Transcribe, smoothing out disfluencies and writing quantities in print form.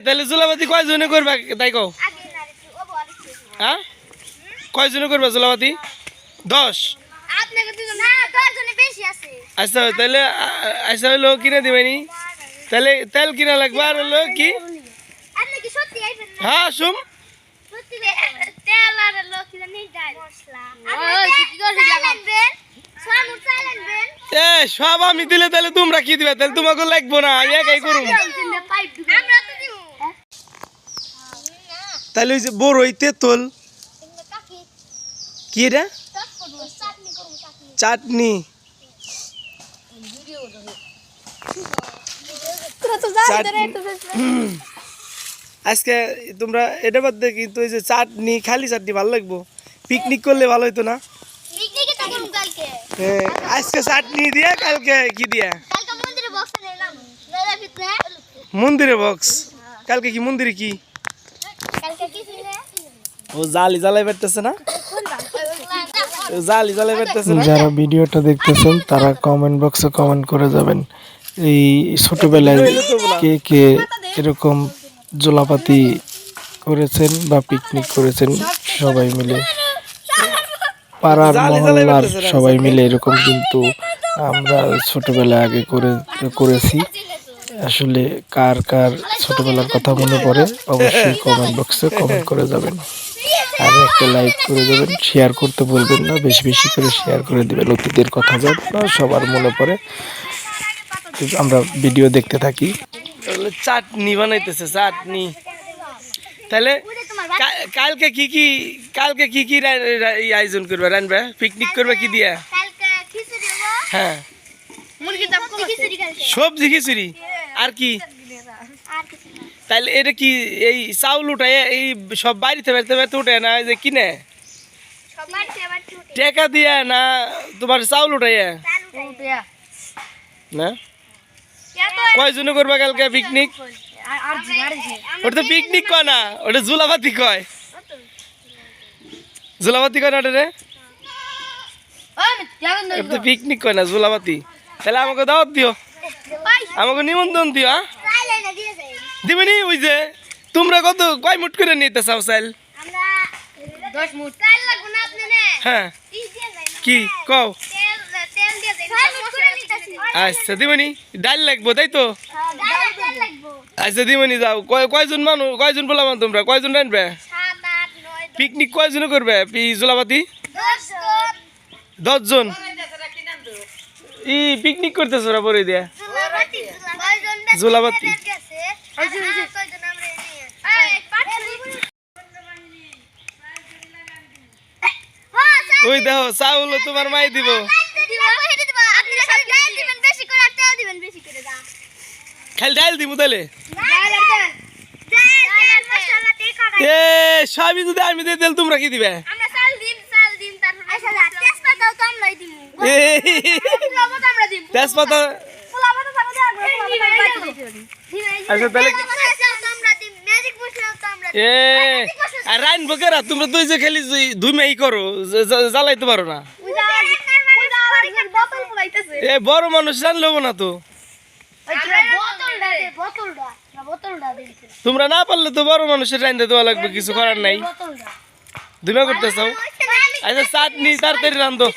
তাহলে জুলাবাতি কয়জনে করবা তাই কও? হ্যাঁ কয়জনে করবা জুলাবাতি? 10। আচ্ছা তাহলে আচ্ছা হলো কিনে দিবেনি তাহলে তেল কিনা লাগবে আর হলো কি হ্যাঁ শুম সব আমি দিলে তাহলে তোমরা কি দিবে? তাহলে তোমাকে লাগবো না, আমি একাই করবো। তাহলে ওই যে বড় হইতে তোল কি রে চাটনি আজকে তোমরা এটা বাদ দিয়ে কিন্তু ওই যে চাটনি খালি চাটনি ভালো লাগবো, পিকনিক করলে ভালো হইতো না? আজকে চাটনি দিয়া কালকে কি দিয়া মন্দিরে বক্স, কালকে কি মন্দিরে কি ও জালি জ্বালাই বেরতেছে না, জালি জ্বালাই বেরতেছে না। যারা ভিডিওটা দেখতেছেন তারা কমেন্ট বক্সে কমেন্ট করে যাবেন এই ছোটবেলায় কে কে এরকম জোলাপাতি করেছেন বা পিকনিক করেছেন সবাই মিলে, পাড়ার মহল্লার সবাই মিলে এরকম কিন্তু আমরা ছোটবেলায় আগে করেছি। আসলে কার কার ছোটবেলার কথা মনে পড়ে অবশ্যই কমেন্ট বক্সে কমেন্ট করে যাবেন, আর একটা লাইক করে দেবেন, শেয়ার করতে বলবেন না, বেশি বেশি করে শেয়ার করে দিবেন। অতীতের কথা যা সবার মনে পড়ে। আমরা ভিডিও দেখতে থাকি। চাটনি বানাইতেছে চাটনি, তাহলে কালকে কি কি আয়োজন করবে? রানবে পিকনিক করবে কি দিয়া? হ্যাঁ সবজি খিচুড়ি আর কি? তাহলে এটা কি এই চাউল উঠায় এই সব বাড়িতে বাড়িতে বাড়িতে উঠে না যে কিনে টাকা দিয়া না তোমার চাউল উঠাইয়া না? কয়জনে করবা কালকে পিকনিক? ওটা তো পিকনিক কয় না, ওটা জুলাবাতি কয়। জুলাবাতি কয় না ওটা রে, ওটা পিকনিক কয় না জুলাবাতি। তাহলে আমাকে দাওয়াত দিও, আমাকে নিমন্ত্রণ দিও। হ্যাঁ দিবেনি? ওই যে তোমরা কত কয় মুঠ করে নিতে চাও চাল? হ্যাঁ কি কও? আচ্ছা দিবেনি, ডাল লাগবো তাই তো? আচ্ছা দিবেনি, যাও। কয়জন মানুষ, কয়জন বললাম তোমরা কয়জন রানবে পিকনিক? কয়জনে করবে জোলাবাতি? 10 জন। ই পিকনিক করতেছ ওরা পরে দিয়া জোলাবাতি। ওই দেখো চাউল তোমার মাই দিব। খালি ডাল দিব তাহলে? এ সবই যদি আমি দিয়ে দিলে তোমরা কি দিবে? তেজপাতা আচ্ছা তাহলে রানবো কেরা? তোমরা তুই যে খালি ধুমে করো, জ্বালাইতে পারো না। এ বড় মানুষ জানলেও না তো, তোমরা না পারলে তো বড় মানুষের রাইন্দা দেওয়া লাগবে, কিছু করার নাই। ধুমে করতে চাও? আচ্ছা চাটনি তাড়াতাড়ি রান্ধো।